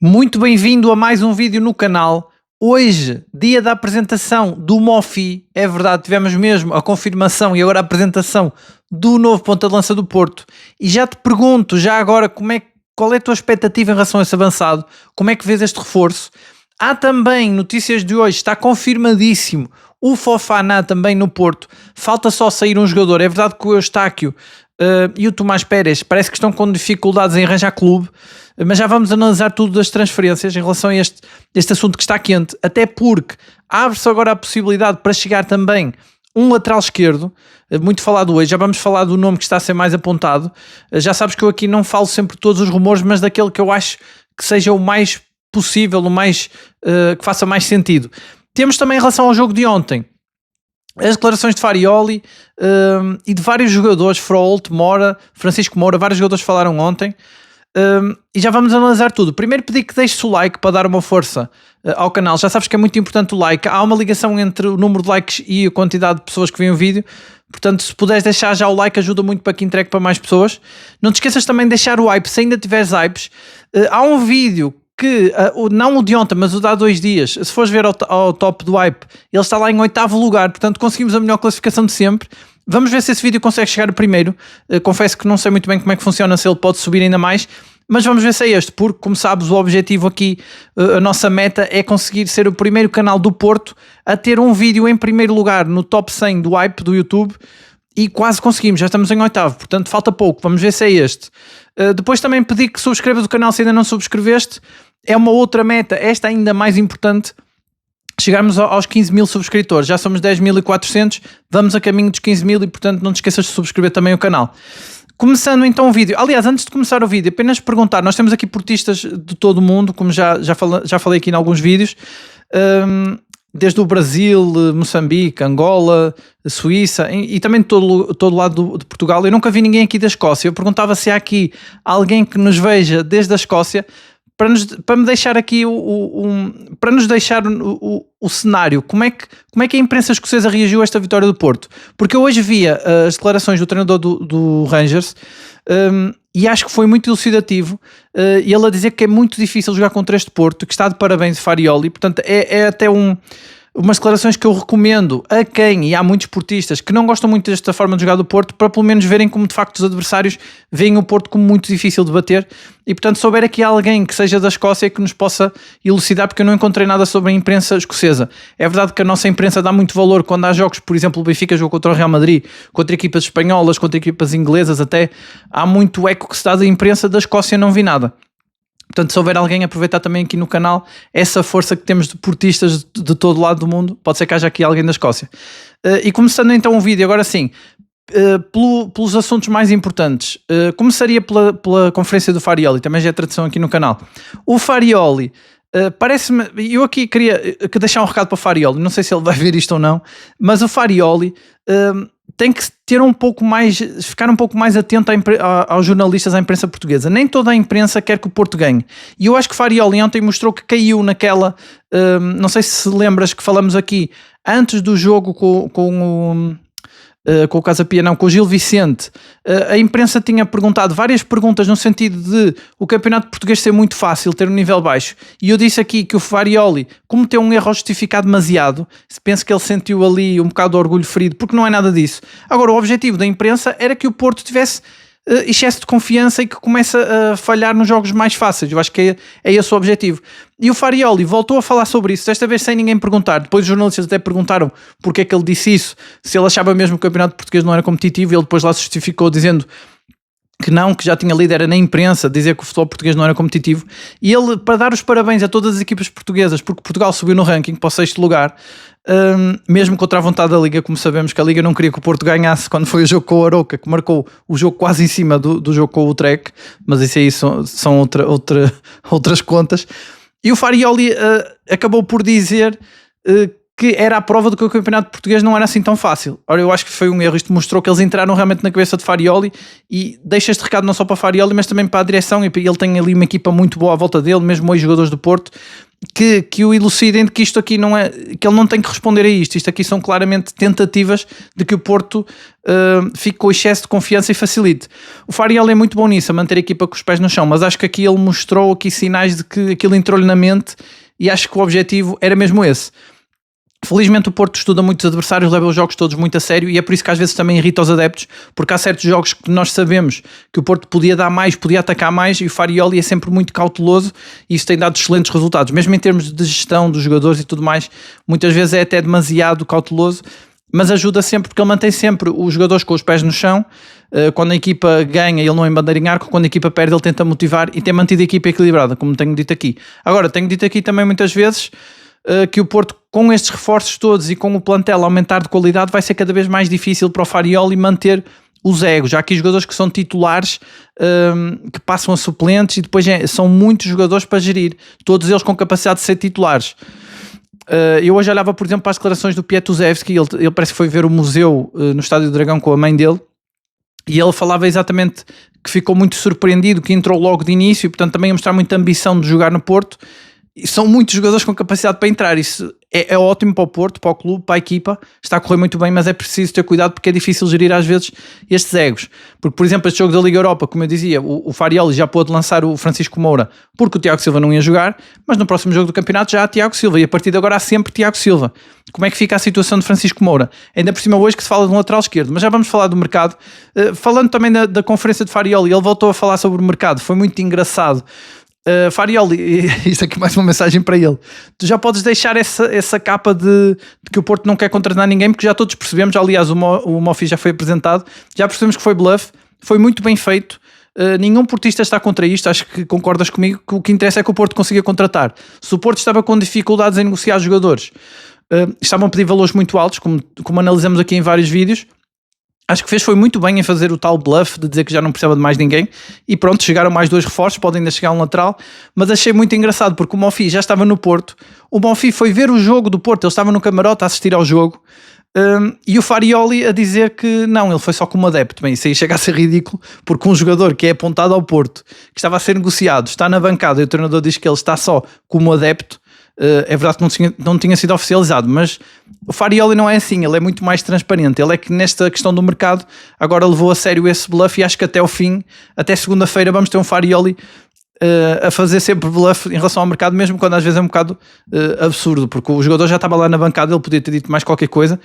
Muito bem-vindo a mais um vídeo no canal. Hoje, dia da apresentação do Mofi. É verdade, tivemos mesmo a confirmação e agora a apresentação do novo ponta de lança do Porto. E já te pergunto, já agora, qual é a tua expectativa em relação a esse avançado? Como é que vês este reforço? Há também notícias de hoje, está confirmadíssimo o Fofana também no Porto. Falta só sair um jogador. É verdade que o Eustáquio e o Tomás Pérez parece que estão com dificuldades em arranjar clube, mas já vamos analisar tudo das transferências em relação a este assunto que está quente, até porque abre-se agora a possibilidade para chegar também um lateral esquerdo, muito falado hoje. Já vamos falar do nome que está a ser mais apontado. Já sabes que eu aqui não falo sempre todos os rumores, mas daquele que eu acho que seja o mais possível, o mais que faça mais sentido. Temos também em relação ao jogo de ontem as declarações de Farioli e de vários jogadores, Froholt, Moura, Francisco Moura, vários jogadores falaram ontem, e já vamos analisar tudo. Primeiro pedir que deixes o like para dar uma força ao canal. Já sabes que é muito importante o like. Há uma ligação entre o número de likes e a quantidade de pessoas que veem o vídeo, portanto se puderes deixar já o like ajuda muito para que entregue para mais pessoas. Não te esqueças também de deixar o hype, se ainda tiveres hypes. Há um vídeo que, não o de ontem, mas o de há 2 dias, se fores ver ao top do hype, ele está lá em 8º lugar, portanto conseguimos a melhor classificação de sempre. Vamos ver se esse vídeo consegue chegar a primeiro. Confesso que não sei muito bem como é que funciona, se ele pode subir ainda mais, mas vamos ver se é este, porque como sabes o objetivo aqui, a nossa meta é conseguir ser o primeiro canal do Porto a ter um vídeo em primeiro lugar no top 100 do hype do YouTube. E quase conseguimos, já estamos em 8º, portanto falta pouco, vamos ver se é este. Depois também pedi que subscrevas o canal se ainda não subscreveste, é uma outra meta, esta ainda mais importante, chegarmos aos 15 mil subscritores, já somos 10.400, vamos a caminho dos 15 mil e portanto não te esqueças de subscrever também o canal. Começando então o vídeo, aliás, antes de começar o vídeo, apenas perguntar, nós temos aqui portistas de todo o mundo, como já falei aqui em alguns vídeos, desde o Brasil, Moçambique, Angola, Suíça e também de todo lado de Portugal. Eu nunca vi ninguém aqui da Escócia. Eu perguntava se há aqui alguém que nos veja desde a Escócia para me deixar aqui para nos deixar o cenário. Como é que a imprensa escocesa reagiu a esta vitória do Porto? Porque eu hoje via as declarações do treinador do Rangers, e acho que foi muito elucidativo, e ele a dizer que é muito difícil jogar contra este Porto, que está de parabéns Farioli. Portanto é até umas declarações que eu recomendo a quem, e há muitos portistas que não gostam muito desta forma de jogar do Porto, para pelo menos verem como de facto os adversários veem o Porto como muito difícil de bater. E portanto se houver aqui alguém que seja da Escócia que nos possa elucidar, porque eu não encontrei nada sobre a imprensa escocesa. É verdade que a nossa imprensa dá muito valor quando há jogos, por exemplo o Benfica jogou contra o Real Madrid, contra equipas espanholas, contra equipas inglesas, até há muito eco que se dá da imprensa. Da Escócia não vi nada. Portanto, se houver alguém, aproveitar também aqui no canal essa força que temos de portistas de todo lado do mundo, pode ser que haja aqui alguém da Escócia. E começando então o vídeo, agora sim, pelos assuntos mais importantes, começaria pela conferência do Farioli, também já é tradição aqui no canal. O Farioli, parece-me, eu aqui queria deixar um recado para o Farioli, não sei se ele vai ver isto ou não, mas o Farioli tem que ter ficar um pouco mais atento aos jornalistas, à imprensa portuguesa. Nem toda a imprensa quer que o Porto ganhe. E eu acho que Farioli ontem mostrou que caiu naquela, não sei se lembras que falamos aqui, antes do jogo com o Casa Pia, não, com o Gil Vicente, a imprensa tinha perguntado várias perguntas no sentido de o campeonato português ser muito fácil, ter um nível baixo, e eu disse aqui que o Farioli cometeu um erro ao justificar demasiado. Penso que ele sentiu ali um bocado de orgulho ferido, porque não é nada disso. Agora, o objetivo da imprensa era que o Porto tivesse excesso de confiança e que começa a falhar nos jogos mais fáceis. Eu acho que é esse o objetivo. E o Farioli voltou a falar sobre isso, desta vez sem ninguém perguntar. Depois os jornalistas até perguntaram porque é que ele disse isso, se ele achava mesmo que o campeonato português não era competitivo, e ele depois lá se justificou dizendo que não, que já tinha lido, era na imprensa, dizer que o futebol português não era competitivo. E ele, para dar os parabéns a todas as equipas portuguesas, porque Portugal subiu no ranking para o 6º lugar, mesmo contra a vontade da Liga, como sabemos que a Liga não queria que o Porto ganhasse quando foi o jogo com o Arouca, que marcou o jogo quase em cima do jogo com o Utrecht, mas isso aí são outras contas. E o Farioli acabou por dizer que era a prova de que o campeonato português não era assim tão fácil. Ora, eu acho que foi um erro. Isto mostrou que eles entraram realmente na cabeça de Farioli, e deixa este recado não só para Farioli, mas também para a direção, e ele tem ali uma equipa muito boa à volta dele, mesmo hoje jogadores do Porto, que o elucidem de que isto aqui não é, que ele não tem que responder a isto. Isto aqui são claramente tentativas de que o Porto fique com excesso de confiança e facilite. O Farioli é muito bom nisso, a manter a equipa com os pés no chão, mas acho que aqui ele mostrou aqui sinais de que aquilo entrou-lhe na mente e acho que o objetivo era mesmo esse. Felizmente o Porto estuda muitos adversários, leva os jogos todos muito a sério e é por isso que às vezes também irrita os adeptos, porque há certos jogos que nós sabemos que o Porto podia dar mais, podia atacar mais, e o Farioli é sempre muito cauteloso e isso tem dado excelentes resultados, mesmo em termos de gestão dos jogadores e tudo mais. Muitas vezes é até demasiado cauteloso, mas ajuda sempre, porque ele mantém sempre os jogadores com os pés no chão. Quando a equipa ganha ele não é bandeira em arco, quando a equipa perde ele tenta motivar e tem mantido a equipa equilibrada, como tenho dito aqui. Agora, tenho dito aqui também muitas vezes que o Porto, com estes reforços todos e com o plantel aumentar de qualidade, vai ser cada vez mais difícil para o Farioli manter os egos. Já há aqui jogadores que são titulares, que passam a suplentes e depois são muitos jogadores para gerir, todos eles com capacidade de ser titulares. Eu hoje olhava, por exemplo, para as declarações do Pietuzewski, ele parece que foi ver o museu no Estádio do Dragão com a mãe dele, e ele falava exatamente que ficou muito surpreendido, que entrou logo de início e portanto também a mostrar muita ambição de jogar no Porto. E são muitos jogadores com capacidade para entrar, isso é ótimo para o Porto, para o clube, para a equipa, está a correr muito bem, mas é preciso ter cuidado porque é difícil gerir às vezes estes egos, porque por exemplo este jogo da Liga Europa, como eu dizia, o Farioli já pôde lançar o Francisco Moura porque o Tiago Silva não ia jogar, mas no próximo jogo do campeonato já há Tiago Silva e a partir de agora há sempre Tiago Silva. Como é que fica a situação de Francisco Moura? Ainda por cima hoje que se fala de um lateral esquerdo, mas já vamos falar do mercado. Falando também da conferência de Farioli, ele voltou a falar sobre o mercado, foi muito engraçado. Farioli, isto aqui mais uma mensagem para ele, tu já podes deixar essa capa de que o Porto não quer contratar ninguém, porque já todos percebemos, aliás o Mofi já foi apresentado, já percebemos que foi bluff, foi muito bem feito, nenhum portista está contra isto, acho que concordas comigo, que o que interessa é que o Porto consiga contratar. Se o Porto estava com dificuldades em negociar jogadores, estavam a pedir valores muito altos, como analisamos aqui em vários vídeos, acho que foi muito bem em fazer o tal bluff de dizer que já não precisava de mais ninguém e pronto, chegaram mais 2 reforços, podem ainda chegar um lateral, mas achei muito engraçado porque o Mofi já estava no Porto, o Mofi foi ver o jogo do Porto, ele estava no camarote a assistir ao jogo, e o Farioli a dizer que não, ele foi só como adepto. Bem, isso aí chega a ser ridículo, porque um jogador que é apontado ao Porto, que estava a ser negociado, está na bancada e o treinador diz que ele está só como adepto. É verdade que não tinha sido oficializado, mas o Farioli não é assim, ele é muito mais transparente. Ele é que nesta questão do mercado agora levou a sério esse bluff e acho que até o fim, até segunda-feira, vamos ter um Farioli a fazer sempre bluff em relação ao mercado, mesmo quando às vezes é um bocado absurdo, porque o jogador já estava lá na bancada, ele podia ter dito mais qualquer coisa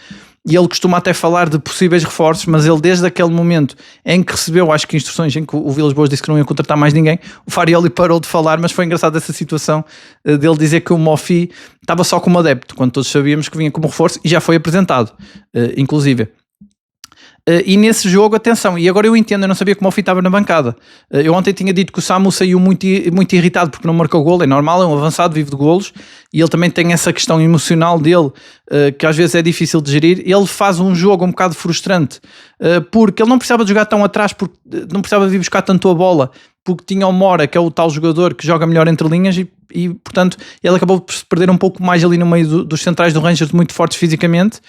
e ele costuma até falar de possíveis reforços, mas ele desde aquele momento em que recebeu, acho que instruções em que o Vilas Boas disse que não ia contratar mais ninguém, o Farioli parou de falar, mas foi engraçado essa situação dele dizer que o Mofi estava só como adepto, quando todos sabíamos que vinha como reforço e já foi apresentado, inclusive. E nesse jogo, atenção, e agora eu entendo, eu não sabia que o Mofi estava na bancada. Eu ontem tinha dito que o Samu saiu muito irritado porque não marcou golo, é normal, é um avançado, vive de golos, e ele também tem essa questão emocional dele, que às vezes é difícil de gerir. Ele faz um jogo um bocado frustrante, porque ele não precisava de jogar tão atrás, porque não precisava de ir buscar tanto a bola, porque tinha o Mora, que é o tal jogador que joga melhor entre linhas e portanto, ele acabou por se perder um pouco mais ali no meio dos centrais do Rangers, muito fortes fisicamente.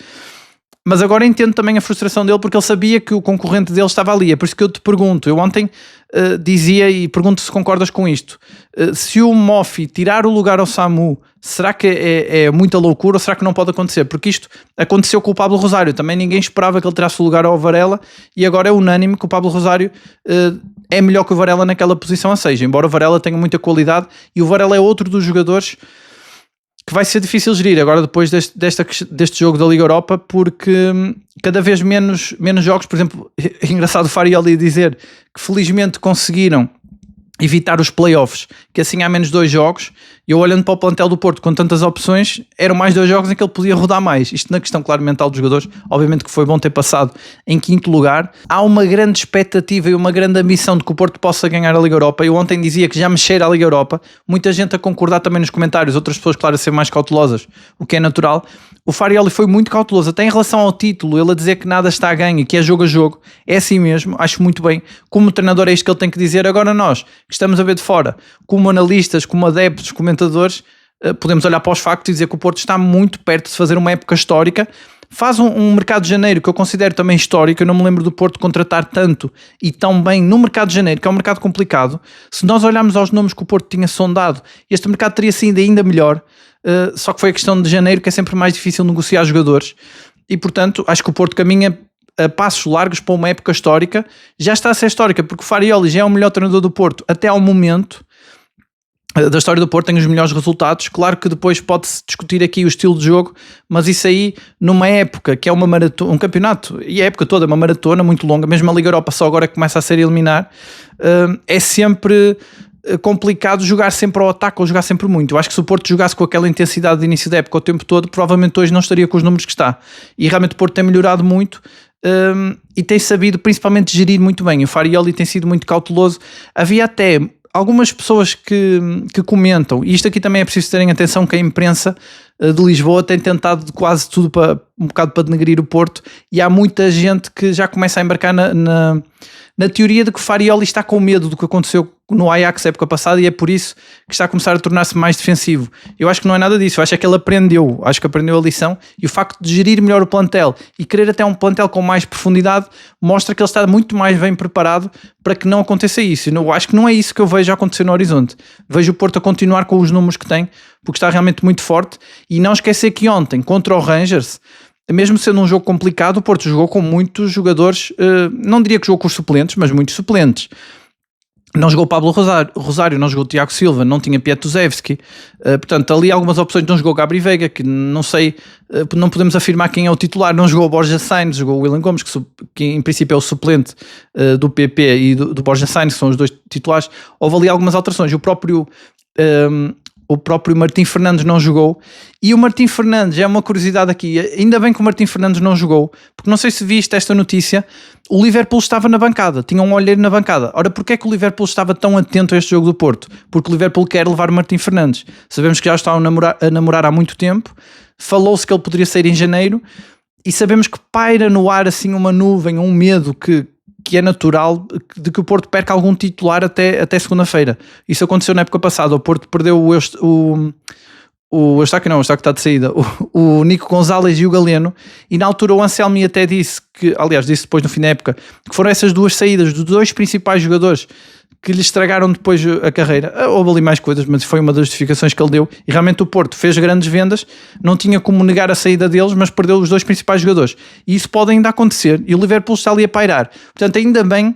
Mas agora entendo também a frustração dele porque ele sabia que o concorrente dele estava ali. É por isso que eu te pergunto. Eu ontem dizia e pergunto se concordas com isto. Se o Mofi tirar o lugar ao Samu, será que é muita loucura ou será que não pode acontecer? Porque isto aconteceu com o Pablo Rosário. Também ninguém esperava que ele tirasse o lugar ao Varela e agora é unânime que o Pablo Rosário é melhor que o Varela naquela posição a 6. Embora o Varela tenha muita qualidade e o Varela é outro dos jogadores que vai ser difícil gerir agora depois deste jogo da Liga Europa, porque cada vez menos jogos. Por exemplo, é engraçado o Farioli dizer que felizmente conseguiram evitar os playoffs, que assim há menos 2 jogos, e eu olhando para o plantel do Porto com tantas opções, eram mais 2 jogos em que ele podia rodar mais. Isto na questão, claro, mental dos jogadores, obviamente que foi bom ter passado em 5º lugar. Há uma grande expectativa e uma grande ambição de que o Porto possa ganhar a Liga Europa. Eu ontem dizia que já me cheira a Liga Europa, muita gente a concordar também nos comentários, outras pessoas, claro, a ser mais cautelosas, o que é natural. O Farioli foi muito cauteloso, até em relação ao título, ele a dizer que nada está a ganho, que é jogo a jogo, é assim mesmo, acho muito bem. Como treinador é isto que ele tem que dizer. Agora nós, que estamos a ver de fora, como analistas, como adeptos, comentadores, podemos olhar para os factos e dizer que o Porto está muito perto de fazer uma época histórica. faz um mercado de janeiro que eu considero também histórico. Eu não me lembro do Porto contratar tanto e tão bem no mercado de janeiro, que é um mercado complicado. Se nós olharmos aos nomes que o Porto tinha sondado, este mercado teria sido ainda melhor, só que foi a questão de janeiro que é sempre mais difícil negociar jogadores e, portanto, acho que o Porto caminha a passos largos para uma época histórica. Já está a ser histórica porque o Farioli já é o melhor treinador do Porto até ao momento da história do Porto, tem os melhores resultados. Claro que depois pode-se discutir aqui o estilo de jogo, mas isso aí, numa época que é uma maratona, um campeonato, e a época toda é uma maratona muito longa, mesmo a Liga Europa só agora que começa a ser eliminar, é sempre complicado jogar sempre ao ataque ou jogar sempre muito. Eu acho que se o Porto jogasse com aquela intensidade de início da época o tempo todo, provavelmente hoje não estaria com os números que está. E realmente o Porto tem melhorado muito, e tem sabido principalmente gerir muito bem. O Farioli tem sido muito cauteloso. Havia até algumas pessoas que comentam, e isto aqui também é preciso terem atenção, que a imprensa de Lisboa tem tentado quase tudo um bocado para denegrir o Porto, e há muita gente que já começa a embarcar na teoria de que o Farioli está com medo do que aconteceu no Ajax época passada e é por isso que está a começar a tornar-se mais defensivo. Eu acho que não é nada disso, eu acho que ele aprendeu a lição, e o facto de gerir melhor o plantel e querer até um plantel com mais profundidade mostra que ele está muito mais bem preparado para que não aconteça isso. Eu acho que não é isso que eu vejo acontecer no horizonte. Vejo o Porto a continuar com os números que tem, porque está realmente muito forte. E não esquecer que ontem, contra o Rangers, mesmo sendo um jogo complicado, o Porto jogou com muitos jogadores, não diria que jogou com os suplentes, mas muitos suplentes. Não jogou Pablo Rosário, não jogou Tiago Silva, não tinha Piatuzewski, portanto ali há algumas opções. Não jogou Gabri Veiga, que não sei, não podemos afirmar quem é o titular. Não jogou Borja Sainz, jogou o William Gomes, que em princípio é o suplente do PP e do Borja Sainz, que são os dois titulares. Houve ali algumas alterações. O próprio Martim Fernandes não jogou, e o Martim Fernandes, é uma curiosidade aqui, ainda bem que o Martim Fernandes não jogou, porque não sei se viste esta notícia, o Liverpool estava na bancada, tinha um olheiro na bancada. Ora, porquê é que o Liverpool estava tão atento a este jogo do Porto? Porque o Liverpool quer levar o Martim Fernandes. Sabemos que já estão a namorar há muito tempo, falou-se que ele poderia sair em janeiro, e sabemos que paira no ar assim uma nuvem, um medo que é natural de que o Porto perca algum titular até segunda-feira. Isso aconteceu na época passada. O Porto perdeu o Eustáquio está de saída, o Nico Gonzalez e o Galeno, e na altura o Anselmi até disse que, aliás, disse depois no fim da época, que foram essas duas saídas dos dois principais jogadores que lhe estragaram depois a carreira. Houve ali mais coisas, mas foi uma das justificações que ele deu, e realmente o Porto fez grandes vendas, não tinha como negar a saída deles, mas perdeu os dois principais jogadores, e isso pode ainda acontecer, e o Liverpool está ali a pairar. Portanto, ainda bem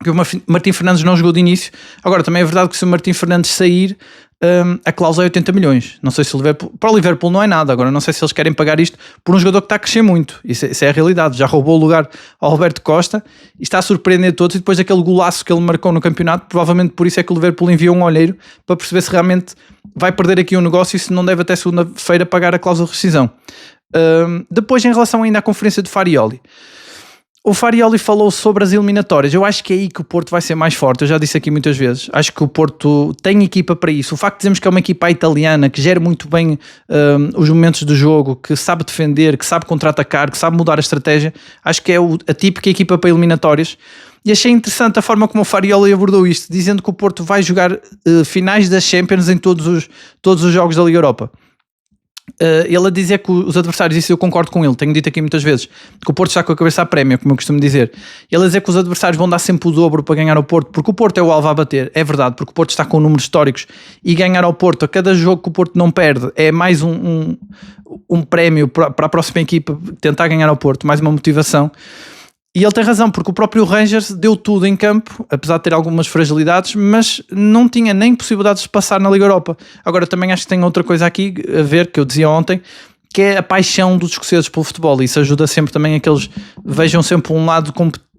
que o Martim Fernandes não jogou de início. Agora, também é verdade que se o Martim Fernandes sair, a cláusula é 80 milhões. Não sei se para o Liverpool não é nada. Agora, não sei se eles querem pagar isto por um jogador que está a crescer muito. Isso é a realidade. Já roubou o lugar ao Roberto Costa e está a surpreender todos. E depois daquele golaço que ele marcou no campeonato, provavelmente por isso é que o Liverpool enviou um olheiro para perceber se realmente vai perder aqui um negócio e se não deve até segunda-feira pagar a cláusula de rescisão. Depois, em relação ainda à conferência de Farioli, o Farioli falou sobre as eliminatórias. Eu acho que é aí que o Porto vai ser mais forte. Eu já disse aqui muitas vezes. Acho que o Porto tem equipa para isso. O facto de dizermos que é uma equipa italiana, que gera muito bem os momentos do jogo, que sabe defender, que sabe contra-atacar, que sabe mudar a estratégia, acho que é a típica equipa para eliminatórias. E achei interessante a forma como o Farioli abordou isto, dizendo que o Porto vai jogar finais das Champions em todos os jogos da Liga Europa. Ele a dizer que os adversários, isso eu concordo com ele, tenho dito aqui muitas vezes, que o Porto está com a cabeça à prémia, como eu costumo dizer. Ele a dizer que os adversários vão dar sempre o dobro para ganhar ao Porto, porque o Porto é o alvo a bater. É verdade, porque o Porto está com números históricos, e ganhar ao Porto a cada jogo que o Porto não perde é mais um prémio para a próxima equipa tentar ganhar ao Porto, mais uma motivação. E ele tem razão, porque o próprio Rangers deu tudo em campo, apesar de ter algumas fragilidades, mas não tinha nem possibilidades de passar na Liga Europa. Agora, também acho que tem outra coisa aqui a ver, que eu dizia ontem, que é a paixão dos escoceses pelo futebol. Isso ajuda sempre também a que eles vejam sempre um lado,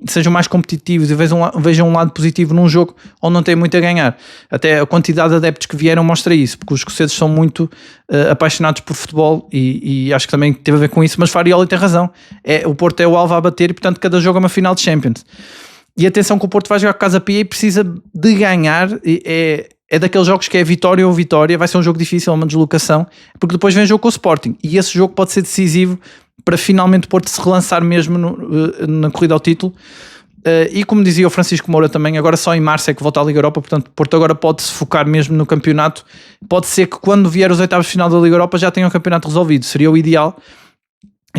sejam mais competitivos e vejam um lado positivo num jogo onde não têm muito a ganhar. Até a quantidade de adeptos que vieram mostra isso, porque os escoceses são muito apaixonados por futebol, e acho que também teve a ver com isso. Mas Farioli tem razão, o Porto é o alvo a bater, e portanto cada jogo é uma final de Champions. E atenção que o Porto vai jogar com Casa Pia e precisa de ganhar. É daqueles jogos que é vitória ou vitória. Vai ser um jogo difícil, uma deslocação, porque depois vem jogo com o Sporting, e esse jogo pode ser decisivo para finalmente o Porto se relançar mesmo na corrida ao título. E como dizia o Francisco Moura também, agora só em março é que volta à Liga Europa, portanto o Porto agora pode-se focar mesmo no campeonato. Pode ser que quando vier os oitavos de final da Liga Europa já tenha o campeonato resolvido, seria o ideal.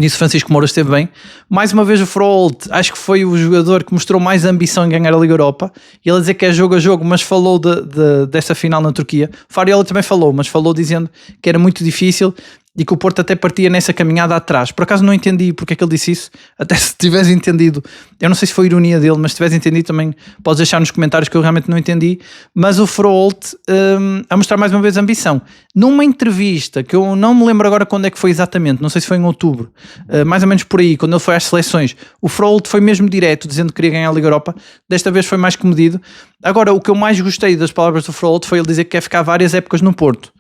Nisso Francisco Moura esteve bem. Mais uma vez o Froholt, acho que foi o jogador que mostrou mais ambição em ganhar a Liga Europa. Ele a dizer que é jogo a jogo, mas falou dessa final na Turquia. Farioli também falou, mas falou dizendo que era muito difícil e que o Porto até partia nessa caminhada atrás. Por acaso não entendi porque é que ele disse isso. Até se tivesse entendido, eu não sei se foi ironia dele, mas se tivesse entendido também podes deixar nos comentários, que eu realmente não entendi. Mas o Froholt a mostrar mais uma vez ambição. Numa entrevista, que eu não me lembro agora quando é que foi exatamente, não sei se foi em outubro, mais ou menos por aí, quando ele foi às seleções, o Froholt foi mesmo direto, dizendo que queria ganhar a Liga Europa. Desta vez foi mais comedido. Agora, o que eu mais gostei das palavras do Froholt foi ele dizer que quer ficar várias épocas no Porto.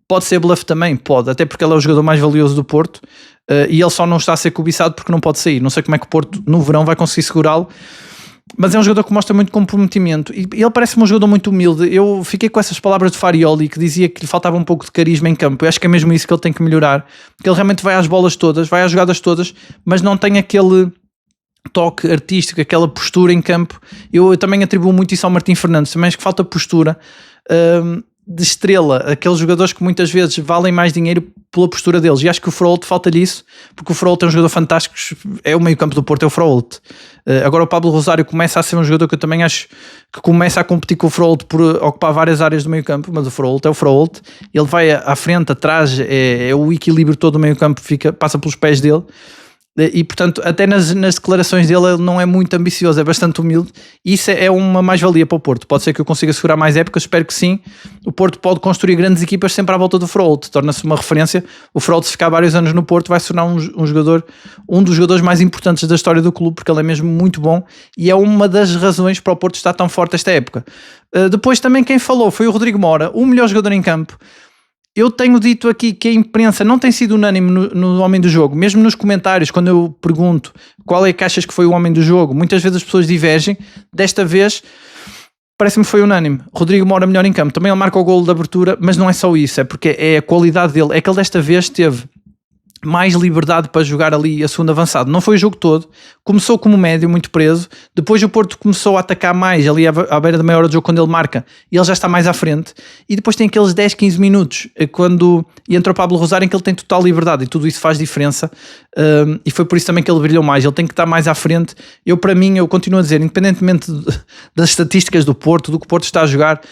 Pode ser bluff também? Pode, até porque ele é o jogador mais valioso do Porto, e ele só não está a ser cobiçado porque não pode sair. Não sei como é que o Porto no verão vai conseguir segurá-lo, mas é um jogador que mostra muito comprometimento e ele parece-me um jogador muito humilde. Eu fiquei com essas palavras de Farioli, que dizia que lhe faltava um pouco de carisma em campo. Eu acho que é mesmo isso que ele tem que melhorar, porque ele realmente vai às bolas todas, vai às jogadas todas, mas não tem aquele toque artístico, aquela postura em campo. Eu também atribuo muito isso ao Martim Fernandes, também acho que falta postura de estrela, aqueles jogadores que muitas vezes valem mais dinheiro pela postura deles, e acho que o Froholt falta-lhe isso, porque o Froholt é um jogador fantástico, é o meio campo do Porto, é o Froholt. Agora o Pablo Rosário começa a ser um jogador que eu também acho que começa a competir com o Froholt por ocupar várias áreas do meio campo, mas o Froholt é o Froholt, ele vai à frente, atrás, é o equilíbrio todo do meio campo, passa pelos pés dele. E portanto até nas declarações dele ele não é muito ambicioso, é bastante humilde, e isso é uma mais-valia para o Porto. Pode ser que eu consiga segurar mais épocas, espero que sim. O Porto pode construir grandes equipas sempre à volta do Froholt, torna-se uma referência. O Froholt, se ficar vários anos no Porto, vai se tornar um dos jogadores mais importantes da história do clube, porque ele é mesmo muito bom e é uma das razões para o Porto estar tão forte esta época. Depois também quem falou foi o Rodrigo Mora, o melhor jogador em campo. Eu tenho dito aqui que a imprensa não tem sido unânime no homem do jogo, mesmo nos comentários, quando eu pergunto qual é que achas que foi o homem do jogo, muitas vezes as pessoas divergem. Desta vez parece-me que foi unânime. Rodrigo Mora melhor em campo, também ele marca o golo de abertura, mas não é só isso, é porque é a qualidade dele, é que ele desta vez teve mais liberdade para jogar ali a segunda avançado. Não foi o jogo todo, começou como médio, muito preso, depois o Porto começou a atacar mais ali à beira da meia hora do jogo, quando ele marca, e ele já está mais à frente, e depois tem aqueles 10, 15 minutos quando entra o Pablo Rosário, em que ele tem total liberdade, e tudo isso faz diferença, e foi por isso também que ele brilhou mais. Ele tem que estar mais à frente. Para mim, eu continuo a dizer, independentemente das estatísticas do Porto, do que o Porto está a jogar,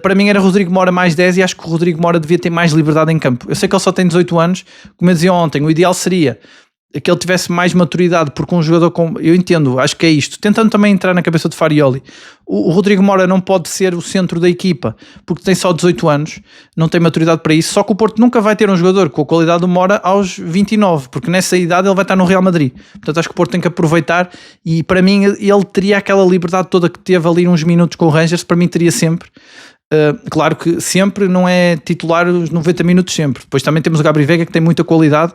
para mim era Rodrigo Mora mais 10, e acho que o Rodrigo Mora devia ter mais liberdade em campo. Eu sei que ele só tem 18 anos, como eu dizia ontem, o ideal seria que ele tivesse mais maturidade, porque um jogador eu entendo, acho que é isto, tentando também entrar na cabeça de Farioli, o Rodrigo Mora não pode ser o centro da equipa, porque tem só 18 anos, não tem maturidade para isso. Só que o Porto nunca vai ter um jogador com a qualidade do Mora aos 29, porque nessa idade ele vai estar no Real Madrid. Portanto acho que o Porto tem que aproveitar, e para mim ele teria aquela liberdade toda que teve ali uns minutos com o Rangers, para mim teria sempre. Claro que sempre não é titular os 90 minutos sempre. Depois também temos o Gabri Veiga, que tem muita qualidade,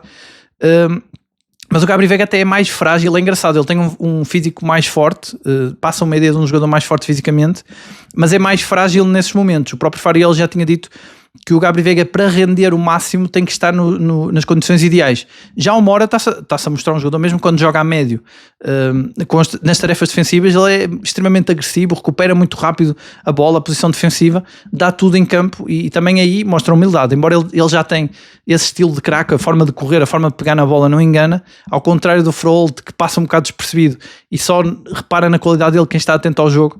mas o Gabri Veiga até é mais frágil. É engraçado, ele tem um físico mais forte, passa uma ideia de um jogador mais forte fisicamente, mas é mais frágil nesses momentos. O próprio Fariel já tinha dito que o Gabri Veiga, para render o máximo, tem que estar nas condições ideais. Já o Mora está-se a mostrar um jogador, mesmo quando joga a médio, nas tarefas defensivas, ele é extremamente agressivo, recupera muito rápido a bola, a posição defensiva, dá tudo em campo, e também aí mostra humildade. Embora ele já tem esse estilo de craque, a forma de correr, a forma de pegar na bola não engana, ao contrário do Froholt, que passa um bocado despercebido e só repara na qualidade dele quem está atento ao jogo.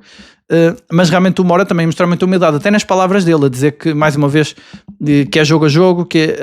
Mas realmente o Mora também mostrou muita humildade, até nas palavras dele, a dizer que, mais uma vez, que é jogo a jogo, que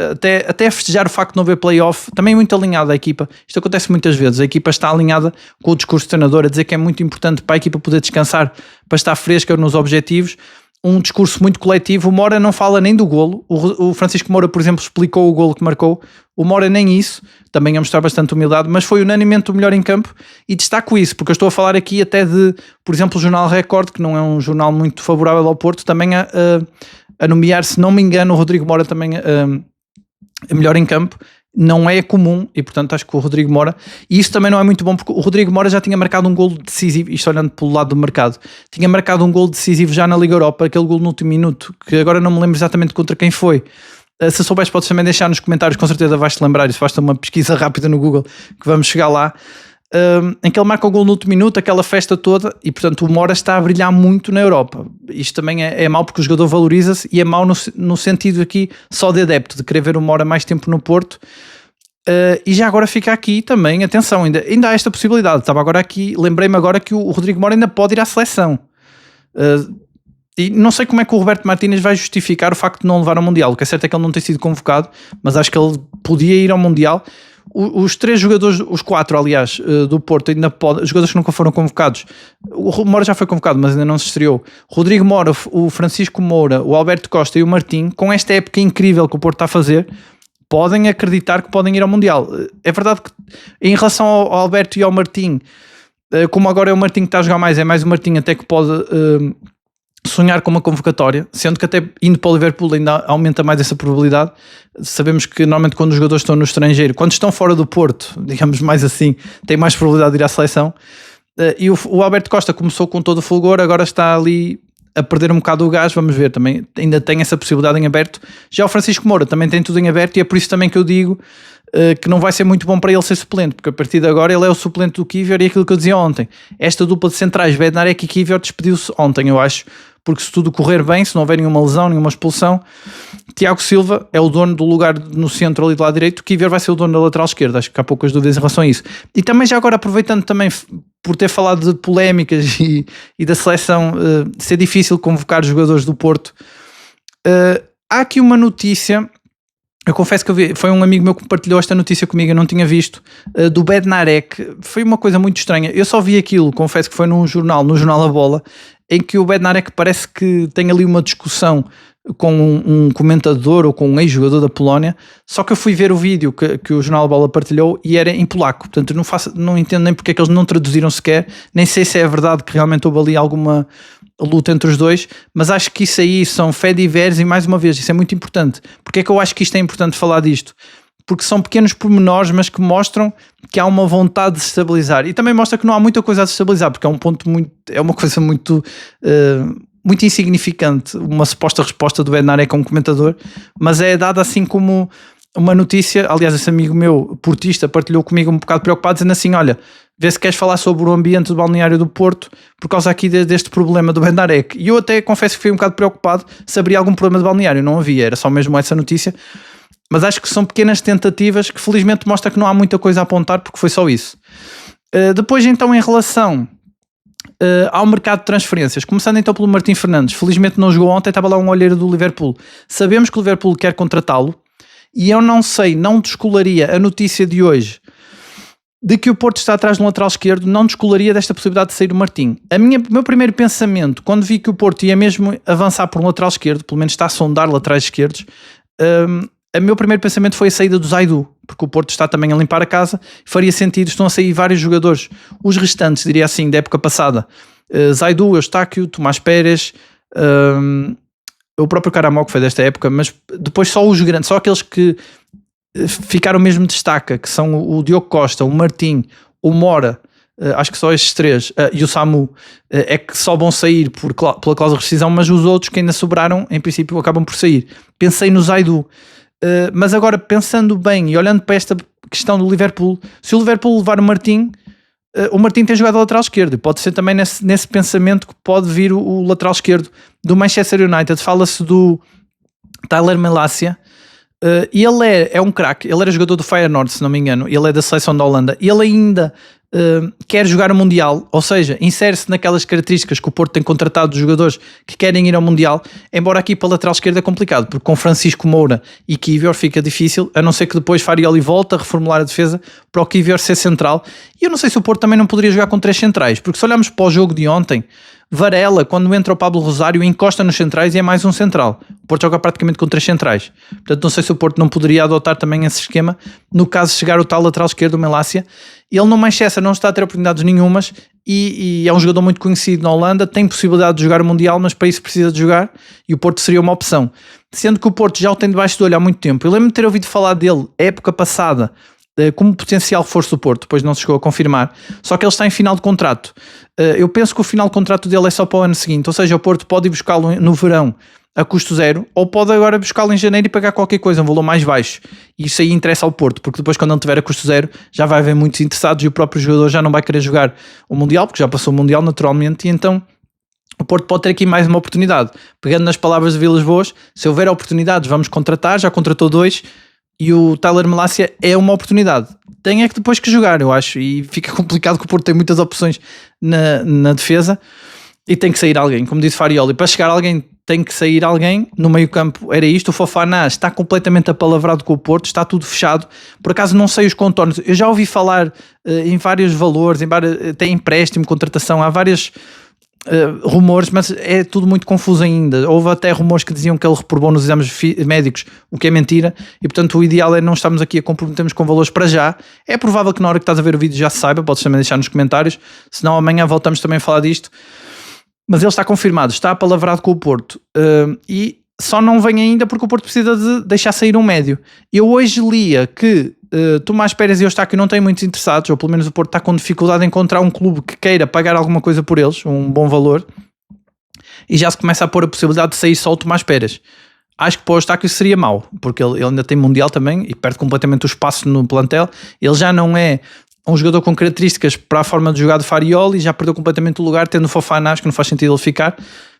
até a festejar o facto de não haver play-off, também muito alinhada a equipa. Isto acontece muitas vezes, a equipa está alinhada com o discurso do treinador, a dizer que é muito importante para a equipa poder descansar, para estar fresca nos objetivos. Um discurso muito coletivo. O Mora não fala nem do golo. O Francisco Moura, por exemplo, explicou o golo que marcou. O Mora nem isso, também a mostrar bastante humildade, mas foi unanimemente o melhor em campo, e destaco isso, porque eu estou a falar aqui até de, por exemplo, o Jornal Record, que não é um jornal muito favorável ao Porto, também a nomear, se não me engano, o Rodrigo Mora também a melhor em campo. Não é comum, e portanto acho que o Rodrigo Mora, e isso também não é muito bom, porque o Rodrigo Mora já tinha marcado um golo decisivo, isto olhando pelo lado do mercado, tinha marcado um golo decisivo já na Liga Europa, aquele golo no último minuto, que agora não me lembro exatamente contra quem foi. Se souberes, podes também deixar nos comentários, com certeza vais-te lembrar, isso basta uma pesquisa rápida no Google que vamos chegar lá, em que ele marca o golo no último minuto, aquela festa toda, e portanto o Mora está a brilhar muito na Europa. Isto também é mau, porque o jogador valoriza-se, e é mau no sentido aqui só de adepto, de querer ver o Mora mais tempo no Porto. E já agora fica aqui também, atenção, ainda há esta possibilidade. Estava agora aqui, lembrei-me agora que o Rodrigo Moura ainda pode ir à seleção. E não sei como é que o Roberto Martínez vai justificar o facto de não levar ao Mundial. O que é certo é que ele não tem sido convocado, mas acho que ele podia ir ao Mundial. Os 3 jogadores, os 4 aliás, do Porto, ainda podem, os jogadores que nunca foram convocados. O Moura já foi convocado, mas ainda não se estreou. Rodrigo Moura, o Francisco Moura, o Alberto Costa e o Martim, com esta época incrível que o Porto está a fazer, podem acreditar que podem ir ao Mundial. É verdade que em relação ao Alberto e ao Martim, como agora é o Martim que está a jogar mais, é mais o Martim até que pode sonhar com uma convocatória, sendo que até indo para o Liverpool ainda aumenta mais essa probabilidade. Sabemos que normalmente quando os jogadores estão no estrangeiro, quando estão fora do Porto, digamos mais assim, tem mais probabilidade de ir à seleção. E o Alberto Costa começou com todo o fulgor, agora está ali a perder um bocado o gás, vamos ver, também ainda tem essa possibilidade em aberto. Já o Francisco Moura também tem tudo em aberto e é por isso também que eu digo que não vai ser muito bom para ele ser suplente, porque a partir de agora ele é o suplente do Kiwior. E aquilo que eu dizia ontem, esta dupla de centrais, Bednarek e Kiwior, despediu-se ontem, eu acho, porque se tudo correr bem, se não houver nenhuma lesão, nenhuma expulsão, Tiago Silva é o dono do lugar no centro ali do lado direito, o Kiwior vai ser o dono da lateral esquerda. Acho que há poucas dúvidas em relação a isso. E também já agora aproveitando também por ter falado de polémicas e da seleção ser difícil convocar jogadores do Porto, há aqui uma notícia. Eu confesso que eu vi, foi um amigo meu que partilhou esta notícia comigo, eu não tinha visto, do Bednarek. Foi uma coisa muito estranha. Eu só vi aquilo, confesso que foi no jornal A Bola, em que o Bednarek parece que tem ali uma discussão com um comentador ou com um ex-jogador da Polónia, só que eu fui ver o vídeo que o jornal A Bola partilhou e era em polaco, portanto não entendo nem porque é que eles não traduziram sequer, nem sei se é verdade que realmente houve ali alguma luta entre os dois, mas acho que isso aí são fediveres e mais uma vez, isso é muito importante. Porque é que eu acho que isto é importante falar disto? Porque são pequenos pormenores, mas que mostram que há uma vontade de se estabilizar e também mostra que não há muita coisa a se estabilizar, porque é um ponto muito, é uma coisa muito muito insignificante, uma suposta resposta do Bednarek como comentador, mas é dada assim como uma notícia. Aliás, esse amigo meu, portista, partilhou comigo um bocado preocupado, dizendo assim, olha, vê se queres falar sobre o ambiente do balneário do Porto por causa aqui deste problema do Bednarek. E eu até confesso que fiquei um bocado preocupado se haveria algum problema de balneário. Não havia, era só mesmo essa notícia, mas acho que são pequenas tentativas que felizmente mostra que não há muita coisa a apontar, porque foi só isso. Depois então em relação ao mercado de transferências, começando então pelo Martim Fernandes, felizmente não jogou ontem, estava lá um olheiro do Liverpool. Sabemos que o Liverpool quer contratá-lo e eu não sei, não descolaria a notícia de hoje de que o Porto está atrás de um lateral esquerdo, não descolaria desta possibilidade de sair o Martim. O meu primeiro pensamento, quando vi que o Porto ia mesmo avançar por um lateral esquerdo, pelo menos está a sondar laterais esquerdos, o meu primeiro pensamento foi a saída do Zaidu, porque o Porto está também a limpar a casa, faria sentido, estão a sair vários jogadores, os restantes, diria assim, da época passada, Zaidu, Eustáquio, Tomás Pérez, o próprio Caramó que foi desta época, mas depois só os grandes, só aqueles que ficaram mesmo de destaca, que são o Diogo Costa, o Martim, o Mora, acho que só estes 3, e o Samu, é que só vão sair pela cláusula de rescisão, mas os outros que ainda sobraram, em princípio, acabam por sair. Pensei no Zaidu. Mas agora pensando bem e olhando para esta questão do Liverpool, se o Liverpool levar o Martim tem jogado a lateral esquerdo, pode ser também nesse pensamento que pode vir o lateral esquerdo do Manchester United. Fala-se do Tyler Malacia, e ele é um craque, ele era jogador do Feyenoord, se não me engano, ele é da seleção da Holanda, e ele ainda quer jogar o Mundial, ou seja, insere-se naquelas características que o Porto tem contratado de jogadores que querem ir ao Mundial, embora aqui para a lateral esquerda é complicado, porque com Francisco Moura e Kiwior fica difícil, a não ser que depois Farioli volta a reformular a defesa para o Kiwior ser central. E eu não sei se o Porto também não poderia jogar com 3 centrais, porque se olharmos para o jogo de ontem, Varela, quando entra o Pablo Rosário, encosta nos centrais e é mais um central. O Porto joga praticamente com 3 centrais. Portanto, não sei se o Porto não poderia adotar também esse esquema, no caso de chegar o tal lateral esquerdo, o Melácia. Ele no Manchester não está a ter oportunidades nenhumas e é um jogador muito conhecido na Holanda, tem possibilidade de jogar o Mundial, mas para isso precisa de jogar e o Porto seria uma opção. Sendo que o Porto já o tem debaixo do olho há muito tempo. Eu lembro de ter ouvido falar dele época passada, como potencial reforço do Porto, depois não se chegou a confirmar, só que ele está em final de contrato. Eu penso que o final de contrato dele é só para o ano seguinte, ou seja, o Porto pode ir buscá-lo no verão a custo zero, ou pode agora buscá-lo em janeiro e pagar qualquer coisa, um valor mais baixo, e isso aí interessa ao Porto, porque depois quando ele tiver a custo zero já vai haver muitos interessados e o próprio jogador já não vai querer jogar o Mundial, porque já passou o Mundial naturalmente, e então o Porto pode ter aqui mais uma oportunidade. Pegando nas palavras de Vilas Boas, se houver oportunidades vamos contratar, já contratou 2, e o Tyler Malacia é uma oportunidade. Tem é que depois que jogar, eu acho, e fica complicado que o Porto tem muitas opções na defesa e tem que sair alguém, como disse Farioli, para chegar alguém tem que sair alguém, no meio campo era isto, o Fofana está completamente apalavrado com o Porto, está tudo fechado, por acaso não sei os contornos, eu já ouvi falar em vários valores, tem empréstimo, contratação, há vários rumores, mas é tudo muito confuso ainda. Houve até rumores que diziam que ele reprovou nos exames médicos, o que é mentira, e portanto o ideal é não estarmos aqui a comprometermos com valores para já. É provável que na hora que estás a ver o vídeo já se saiba, podes também deixar nos comentários, senão amanhã voltamos também a falar disto. Mas ele está confirmado, está apalavrado com o Porto, e só não vem ainda porque o Porto precisa de deixar sair um médio. Eu hoje lia que Tomás Pérez e Eustáquio não têm muitos interessados, ou pelo menos o Porto está com dificuldade em encontrar um clube que queira pagar alguma coisa por eles, um bom valor, e já se começa a pôr a possibilidade de sair só o Tomás Pérez. Acho que para o Eustáquio seria mau, porque ele ainda tem Mundial também e perde completamente o espaço no plantel. Ele já não é um jogador com características para a forma de jogar de Farioli, já perdeu completamente o lugar, tendo o Fofana, acho que não faz sentido ele ficar,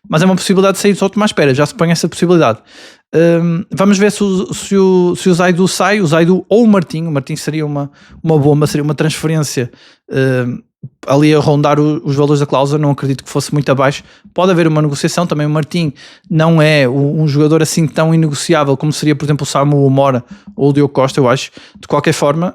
mas é uma possibilidade de sair só o Tomás Pérez, já se põe essa possibilidade. Vamos ver se o Zaidu sai, o Zaidu ou o Martim seria uma bomba, seria uma transferência ali a rondar os valores da cláusula, não acredito que fosse muito abaixo, pode haver uma negociação, também o Martim não é um jogador assim tão inegociável como seria, por exemplo, o Samu, o Mora ou o Diogo Costa, eu acho. De qualquer forma,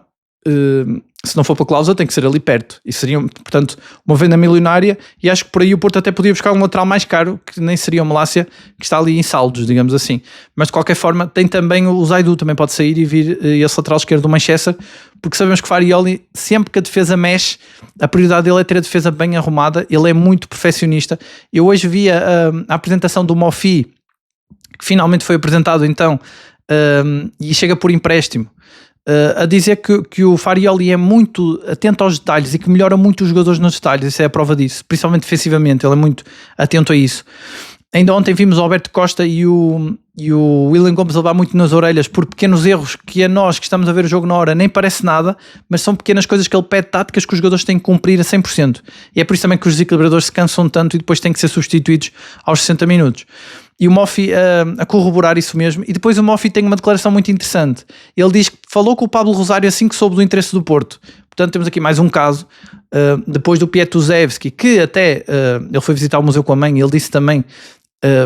se não for para a cláusula tem que ser ali perto, e seria, portanto, uma venda milionária, e acho que por aí o Porto até podia buscar um lateral mais caro, que nem seria o Malacia, que está ali em saldos, digamos assim. Mas de qualquer forma tem também o Zaidu, também pode sair e vir esse lateral esquerdo do Manchester, porque sabemos que Farioli, sempre que a defesa mexe, a prioridade dele é ter a defesa bem arrumada, ele é muito perfeccionista. Eu hoje vi a apresentação do Mofi, que finalmente foi apresentado então, e chega por empréstimo, a dizer que o Farioli é muito atento aos detalhes e que melhora muito os jogadores nos detalhes. Isso é a prova disso, principalmente defensivamente, ele é muito atento a isso. Ainda ontem vimos o Alberto Costa e o William Gomes a levar muito nas orelhas por pequenos erros que a nós que estamos a ver o jogo na hora nem parece nada, mas são pequenas coisas que ele pede, táticas que os jogadores têm que cumprir a 100%, e é por isso também que os desequilibradores se cansam tanto e depois têm que ser substituídos aos 60 minutos. E o Mofi a corroborar isso mesmo. E depois o Mofi tem uma declaração muito interessante. Ele diz que falou com o Pablo Rosário assim que soube do interesse do Porto. Portanto, temos aqui mais um caso. Depois do Pietuzewski, que até ele foi visitar o museu com a mãe, e ele disse também,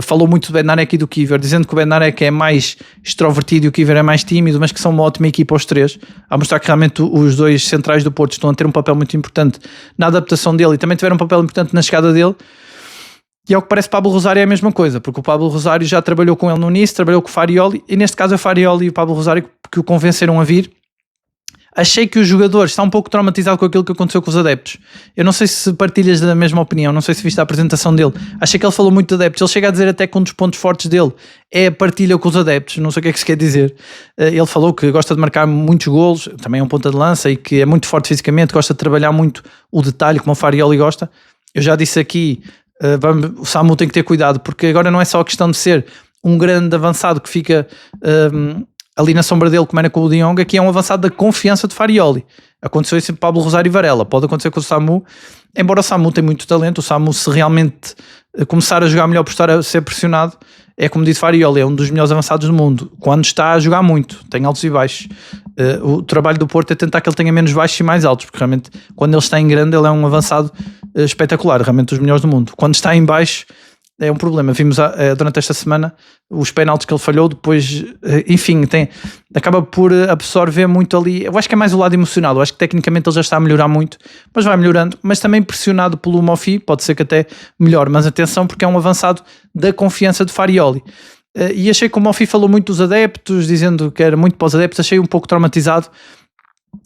falou muito do Bednarek e do Kivior, dizendo que o Bednarek é mais extrovertido e o Kivior é mais tímido, mas que são uma ótima equipa os três, a mostrar que realmente os dois centrais do Porto estão a ter um papel muito importante na adaptação dele, e também tiveram um papel importante na chegada dele. E ao que parece, Pablo Rosário é a mesma coisa, porque o Pablo Rosário já trabalhou com ele no Nice, trabalhou com o Farioli, e neste caso é o Farioli e o Pablo Rosário que o convenceram a vir. Achei que o jogador está um pouco traumatizado com aquilo que aconteceu com os adeptos. Eu não sei se partilhas da mesma opinião, não sei se viste a apresentação dele. Achei que ele falou muito de adeptos. Ele chega a dizer até que um dos pontos fortes dele é a partilha com os adeptos. Não sei o que é que se quer dizer. Ele falou que gosta de marcar muitos golos, também é um ponta de lança, e que é muito forte fisicamente, gosta de trabalhar muito o detalhe, como o Farioli gosta. Eu já disse aqui, o Samu tem que ter cuidado, porque agora não é só a questão de ser um grande avançado que fica ali na sombra dele, como era com o De Jong, aqui é um avançado da confiança de Farioli. Aconteceu isso com Pablo Rosário e Varela, pode acontecer com o Samu, embora o Samu tenha muito talento. O Samu, se realmente começar a jogar melhor por estar a ser pressionado, é como disse Farioli, é um dos melhores avançados do mundo, quando está a jogar muito, tem altos e baixos. O trabalho do Porto é tentar que ele tenha menos baixos e mais altos, porque realmente quando ele está em grande ele é um avançado espetacular, realmente dos melhores do mundo. Quando está em baixo é um problema. Vimos durante esta semana os penaltis que ele falhou, depois, enfim, acaba por absorver muito ali. Eu acho que é mais o lado emocional, eu acho que tecnicamente ele já está a melhorar muito, mas vai melhorando, mas também pressionado pelo Mofi, pode ser que até melhor, mas atenção, porque é um avançado da confiança de Farioli. E achei que o Mofi falou muito dos adeptos, dizendo que era muito para os adeptos. Achei um pouco traumatizado,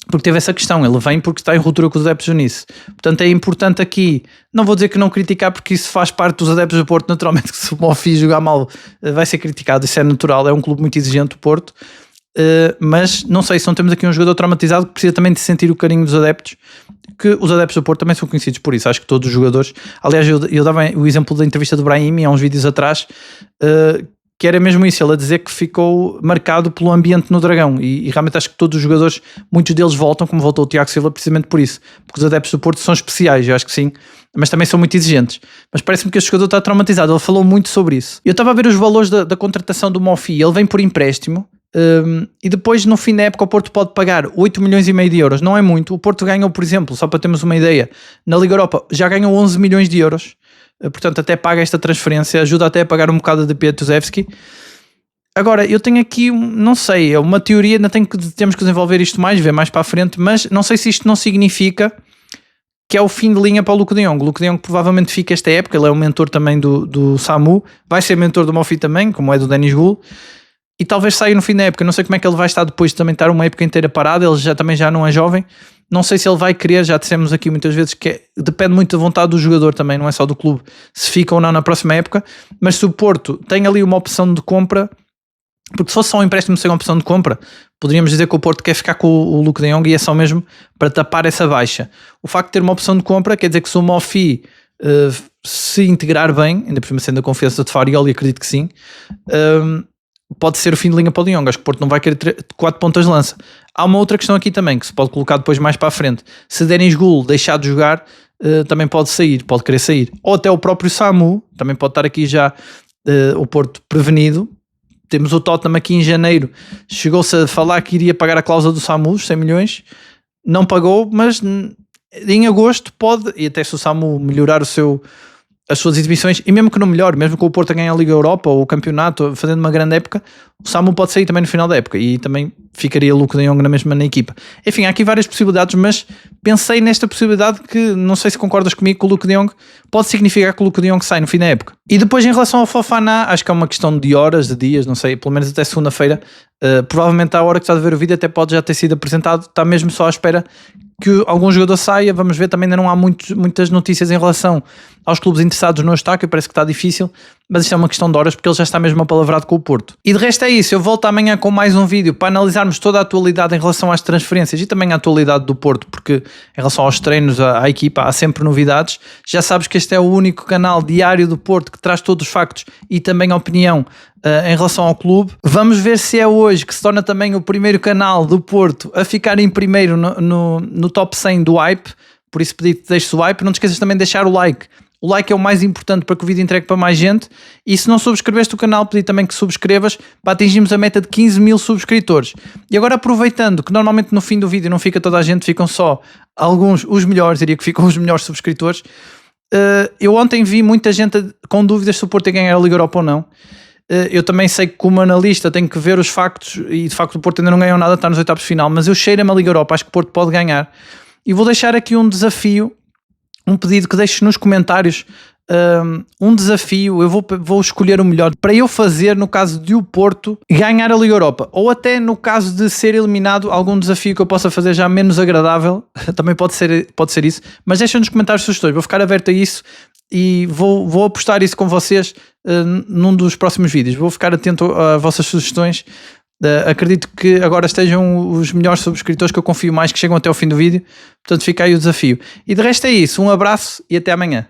porque teve essa questão, ele vem porque está em ruptura com os adeptos do Nice. Portanto é importante aqui, não vou dizer que não criticar, porque isso faz parte dos adeptos do Porto, naturalmente, que se o Mofi jogar mal vai ser criticado, isso é natural, é um clube muito exigente o Porto, mas não sei, se não temos aqui um jogador traumatizado que precisa também de sentir o carinho dos adeptos, que os adeptos do Porto também são conhecidos por isso. Acho que todos os jogadores, aliás eu dava o exemplo da entrevista do Brahimi há uns vídeos atrás, que era mesmo isso, ele a dizer que ficou marcado pelo ambiente no Dragão, e realmente acho que todos os jogadores, muitos deles voltam, como voltou o Tiago Silva, precisamente por isso, porque os adeptos do Porto são especiais, eu acho que sim, mas também são muito exigentes. Mas parece-me que este jogador está traumatizado, ele falou muito sobre isso. Eu estava a ver os valores da contratação do Mofi, ele vem por empréstimo, E depois no fim da época o Porto pode pagar 8 milhões e meio de euros, não é muito. O Porto ganhou, por exemplo, só para termos uma ideia, na Liga Europa já ganhou 11 milhões de euros, portanto até paga esta transferência, ajuda até a pagar um bocado de Piatusevski. Agora, eu tenho aqui, não sei, é uma teoria, ainda temos que desenvolver isto mais, ver mais para a frente, mas não sei se isto não significa que é o fim de linha para o Luuk de Jong. O Luuk de Jong provavelmente fica esta época, ele é o mentor também do Samu, vai ser mentor do Moffi também, como é do Denis Gul, e talvez saia no fim da época. Não sei como é que ele vai estar depois de também estar uma época inteira parado, ele também já não é jovem, não sei se ele vai querer, já dissemos aqui muitas vezes que depende muito da vontade do jogador também, não é só do clube, se fica ou não na próxima época, mas se o Porto tem ali uma opção de compra, porque se fosse só um empréstimo sem uma opção de compra, poderíamos dizer que o Porto quer ficar com o Luuk de Jong e é só mesmo para tapar essa baixa. O facto de ter uma opção de compra quer dizer que se o Moffi se integrar bem, ainda por cima sendo a confiança de Farioli, acredito que sim, pode ser o fim de linha para o De Jong. Acho que o Porto não vai querer 4 pontas de lança. Há uma outra questão aqui também, que se pode colocar depois mais para a frente. Se Denis Gul deixar de jogar, também pode sair, pode querer sair. Ou até o próprio Samu, também pode estar aqui já o Porto prevenido. Temos o Tottenham aqui em janeiro, chegou-se a falar que iria pagar a cláusula do Samu, 100 milhões, não pagou, mas em agosto pode, e até se o Samu melhorar as suas exibições, e mesmo que não melhore, mesmo que o Porto ganhe a Liga Europa ou o campeonato, fazendo uma grande época, o Samu pode sair também no final da época, e também ficaria o Luuk de Jong na equipa. Enfim, há aqui várias possibilidades, mas pensei nesta possibilidade que, não sei se concordas comigo, que o Luuk de Jong pode significar que o Luuk de Jong sai no fim da época. E depois em relação ao Fofana, acho que é uma questão de horas, de dias, não sei, pelo menos até segunda-feira, provavelmente à hora que estás a ver o vídeo até pode já ter sido apresentado, está mesmo só à espera que algum jogador saia. Vamos ver, também ainda não há muitas notícias em relação aos clubes interessados no Eustáquio, parece que está difícil, mas isto é uma questão de horas porque ele já está mesmo apalavrado com o Porto. E de resto é isso, eu volto amanhã com mais um vídeo para analisarmos toda a atualidade em relação às transferências e também a atualidade do Porto, porque em relação aos treinos, à equipa, há sempre novidades. Já sabes que este é o único canal diário do Porto que traz todos os factos e também a opinião em relação ao clube. Vamos ver se é hoje que se torna também o primeiro canal do Porto a ficar em primeiro no top 100 do hype, por isso pedi-te que deixes o hype. Não te esqueças também de deixar o like. O like é o mais importante para que o vídeo entregue para mais gente, e se não subscreveste o canal, pedi também que subscrevas para atingirmos a meta de 15 mil subscritores. E agora, aproveitando que normalmente no fim do vídeo não fica toda a gente, ficam só alguns, os melhores, diria que ficam os melhores subscritores. Eu ontem vi muita gente com dúvidas se o Porto ia ganhar a Liga Europa ou não. Eu também sei que como analista tenho que ver os factos, e de facto o Porto ainda não ganhou nada, está nos oitavos de final, mas eu cheiro-me a Liga Europa, acho que o Porto pode ganhar. E vou deixar aqui um desafio, um pedido que deixes nos comentários, um desafio. Eu vou escolher o melhor para eu fazer no caso de o Porto ganhar a Liga Europa, ou até no caso de ser eliminado, algum desafio que eu possa fazer já menos agradável, também pode ser isso, mas deixa nos comentários sugestões, vou ficar aberto a isso e vou apostar isso com vocês num dos próximos vídeos. Vou ficar atento às vossas sugestões. Acredito que agora estejam os melhores subscritores, que eu confio mais que chegam até ao fim do vídeo, portanto fica aí o desafio. E de resto é isso, um abraço e até amanhã.